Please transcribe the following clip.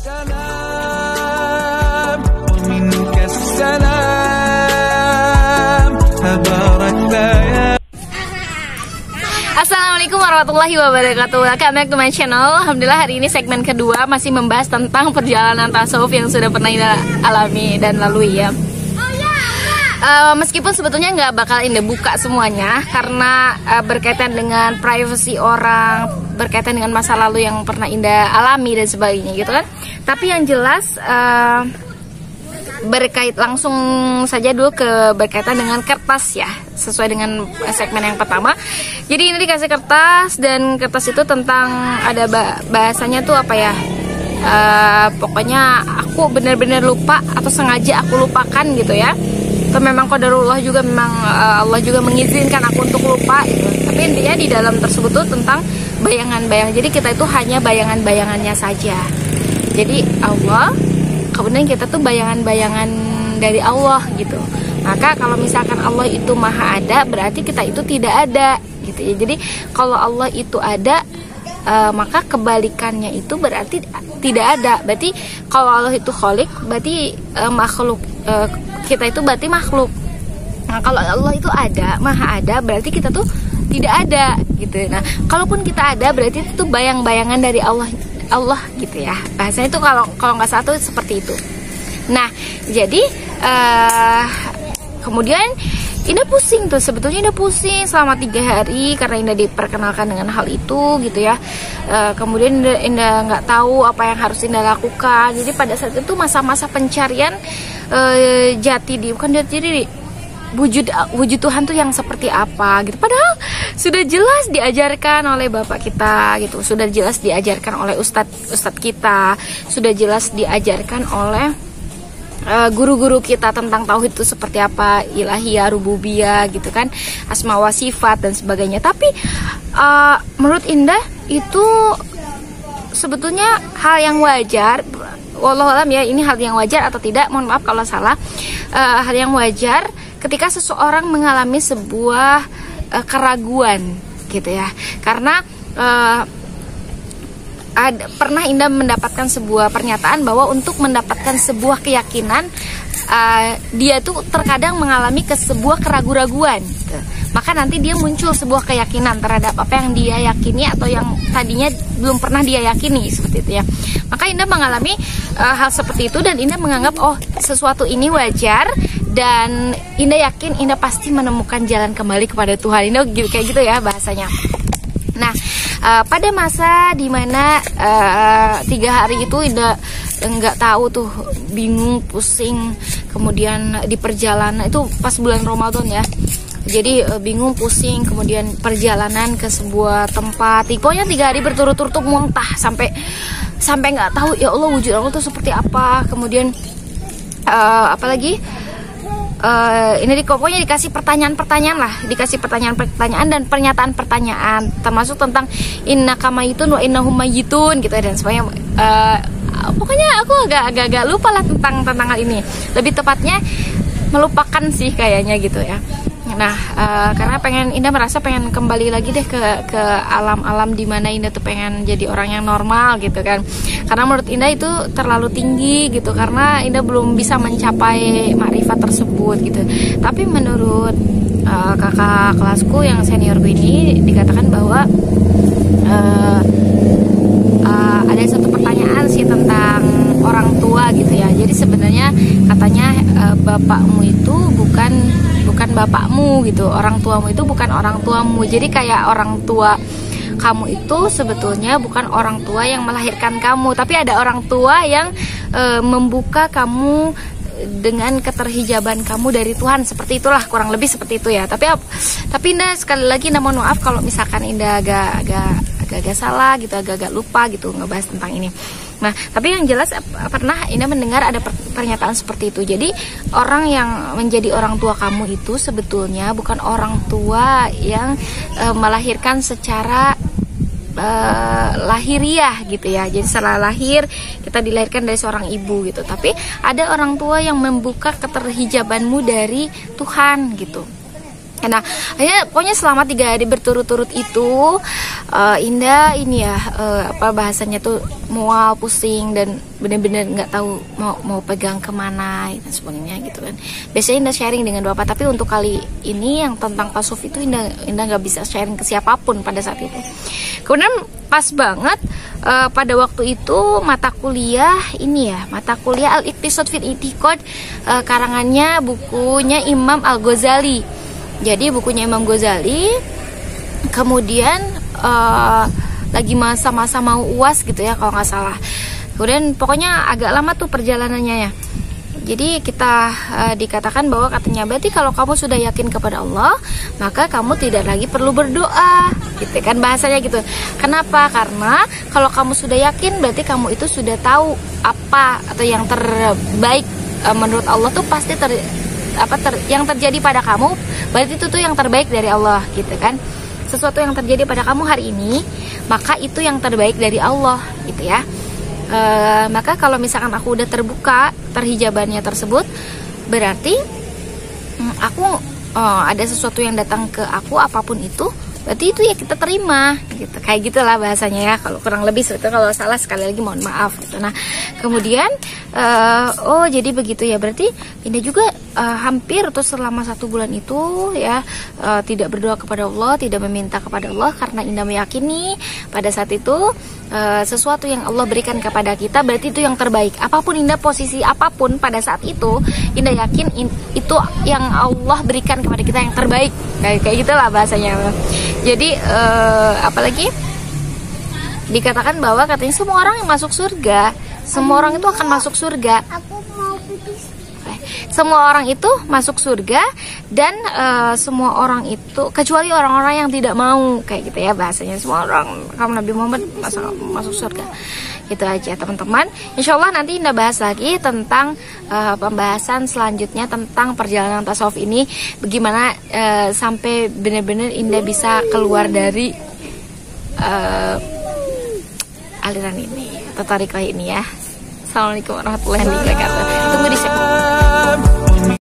Assalamualaikum warahmatullahi wabarakatuh. Welcome back to my channel. Alhamdulillah hari ini segmen kedua masih membahas tentang perjalanan tasawuf yang sudah pernah Indah alami dan lalui ya. Meskipun sebetulnya nggak bakal Indah buka semuanya karena berkaitan dengan privasi orang, berkaitan dengan masa lalu yang pernah Indah alami dan sebagainya gitu kan. Tapi yang jelas berkait langsung saja dulu ke berkaitan dengan kertas ya, sesuai dengan segmen yang pertama. Jadi ini dikasih kertas dan kertas itu tentang ada bahasanya tuh apa ya, pokoknya aku benar-benar lupa atau sengaja aku lupakan gitu ya, atau memang qadarullah juga, memang Allah juga mengizinkan aku untuk lupa gitu. Tapi intinya di dalam tersebut tuh tentang bayangan-bayangan. Jadi kita itu hanya bayangan-bayangannya saja. Jadi Allah, kemudian kita tuh bayangan-bayangan dari Allah gitu. Maka kalau misalkan Allah itu maha ada, berarti kita itu tidak ada gitu ya. Jadi kalau Allah itu ada, maka kebalikannya itu berarti tidak ada. Berarti kalau Allah itu kholik, berarti makhluk, kita itu berarti makhluk. Nah kalau Allah itu ada, maha ada, berarti kita tuh tidak ada gitu. Nah kalaupun kita ada, berarti itu bayang-bayangan dari Allah gitu ya. Bahasanya itu kalau nggak salah tuh seperti itu. Nah jadi kemudian Indah pusing tuh, sebetulnya Indah pusing selama 3 hari karena Indah diperkenalkan dengan hal itu gitu ya. Kemudian Indah nggak tahu apa yang harus Indah lakukan. Jadi pada saat itu masa-masa pencarian jati diri, bukan jati diri, wujud Tuhan tuh yang seperti apa gitu. Padahal sudah jelas diajarkan oleh bapak kita gitu, sudah jelas diajarkan oleh ustadz kita, sudah jelas diajarkan oleh guru-guru kita tentang tauhid itu seperti apa, ilahiyah, rububiyah gitu kan, asma wa sifat dan sebagainya. Tapi menurut Indah itu sebetulnya hal yang wajar. Wallahualam ya, ini hal yang wajar atau tidak, mohon maaf kalau salah. Hal yang wajar ketika seseorang mengalami sebuah keraguan gitu ya. Karena pernah Indah mendapatkan sebuah pernyataan bahwa untuk mendapatkan sebuah keyakinan, dia tuh terkadang mengalami sebuah keraguan-raguan gitu. Maka nanti dia muncul sebuah keyakinan terhadap apa yang dia yakini atau yang tadinya belum pernah dia yakini, seperti itu ya. Maka Indah mengalami hal seperti itu dan Indah menganggap oh sesuatu ini wajar, dan Indah yakin Indah pasti menemukan jalan kembali kepada Tuhan. Indah kayak gitu ya bahasanya. Nah pada masa dimana 3 hari itu Indah nggak tahu tuh, bingung, pusing. Kemudian di perjalanan itu pas bulan Ramadan ya, jadi bingung, pusing, kemudian perjalanan ke sebuah tempat. Pokoknya 3 hari berturut-turut muntah sampai nggak tahu ya Allah wujud Allah itu seperti apa. Kemudian apalagi ini pokoknya dikasih pertanyaan-pertanyaan lah, dikasih pertanyaan-pertanyaan dan pernyataan-pertanyaan, termasuk tentang innaka mayitun wa innahum mayitun gitu dan sebagainya. Pokoknya aku agak lupa lah tentang hal ini. Lebih tepatnya melupakan sih kayaknya gitu ya. Nah karena Indah merasa pengen kembali lagi deh ke alam-alam dimana Indah tuh pengen jadi orang yang normal gitu kan. Karena menurut Indah itu terlalu tinggi gitu, karena Indah belum bisa mencapai makrifat tersebut gitu. Tapi menurut kakak kelasku yang seniorku ini dikatakan bahwa ada satu pertanyaan sih tentang orang tua gitu ya. Jadi sebenarnya katanya bapakmu itu bukan bapakmu gitu, orang tuamu itu bukan orang tuamu. Jadi kayak orang tua kamu itu sebetulnya bukan orang tua yang melahirkan kamu, tapi ada orang tua yang membuka kamu dengan keterhijaban kamu dari Tuhan. Seperti itulah, kurang lebih seperti itu ya. Tapi Indah sekali lagi mohon maaf kalau misalkan Indah agak salah gitu, agak lupa gitu ngebahas tentang ini. Nah, tapi yang jelas pernah Indah mendengar ada pernyataan seperti itu. Jadi orang yang menjadi orang tua kamu itu sebetulnya bukan orang tua yang melahirkan secara lahiriah gitu ya. Jadi setelah lahir kita dilahirkan dari seorang ibu gitu. Tapi ada orang tua yang membuka keterhijabanmu dari Tuhan gitu. Nah, akhirnya pokoknya selama 3 hari berturut-turut itu Indah ini ya apa bahasanya tuh mual, pusing, dan bener-bener nggak tahu mau pegang kemana dan sebagainya gitu kan. Biasanya Indah sharing dengan Bapak, tapi untuk kali ini yang tentang tasawuf itu Indah nggak bisa sharing ke siapapun pada saat itu. Kemudian pas banget pada waktu itu mata kuliah ini ya, mata kuliah Al-Iqtisad fil I'tiqad, karangannya bukunya Imam Al-Ghazali. Jadi bukunya Imam Ghazali, kemudian lagi masa-masa mau UAS gitu ya kalau nggak salah. Kemudian pokoknya agak lama tuh perjalanannya ya. Jadi kita dikatakan bahwa katanya berarti kalau kamu sudah yakin kepada Allah, maka kamu tidak lagi perlu berdoa, gitu kan bahasanya gitu. Kenapa? Karena kalau kamu sudah yakin berarti kamu itu sudah tahu apa atau yang terbaik menurut Allah tuh pasti yang terjadi pada kamu, berarti itu tuh yang terbaik dari Allah, gitu kan. Sesuatu yang terjadi pada kamu hari ini, maka itu yang terbaik dari Allah, gitu ya. Maka kalau misalkan aku udah terbuka terhijabannya tersebut, berarti aku ada sesuatu yang datang ke aku apapun itu, berarti itu ya kita terima, gitu. Kayak gitulah bahasanya ya, kalau kurang lebih. Sebetulnya kalau salah sekali lagi mohon maaf, gitu. Nah kemudian oh jadi begitu ya, berarti Indah juga hampir tuh selama 1 bulan itu ya tidak berdoa kepada Allah, tidak meminta kepada Allah, karena Indah meyakini pada saat itu sesuatu yang Allah berikan kepada kita berarti itu yang terbaik. Apapun Indah posisi apapun pada saat itu, Indah yakin itu yang Allah berikan kepada kita yang terbaik, kayak gitulah bahasanya. Jadi apalagi dikatakan bahwa katanya semua orang yang masuk surga, semua orang itu akan masuk surga. Semua orang itu masuk surga, dan semua orang itu kecuali orang-orang yang tidak mau, kayak gitu ya bahasanya. Semua orang kaum Nabi Muhammad masuk surga. Gitu aja teman-teman. Insya Allah nanti Indah bahas lagi tentang pembahasan selanjutnya tentang perjalanan tasawuf ini, bagaimana sampai benar-benar Indah bisa keluar dari aliran ini atau tarikah ini ya. Assalamualaikum warahmatullahi wabarakatuh. Tunggu di segmen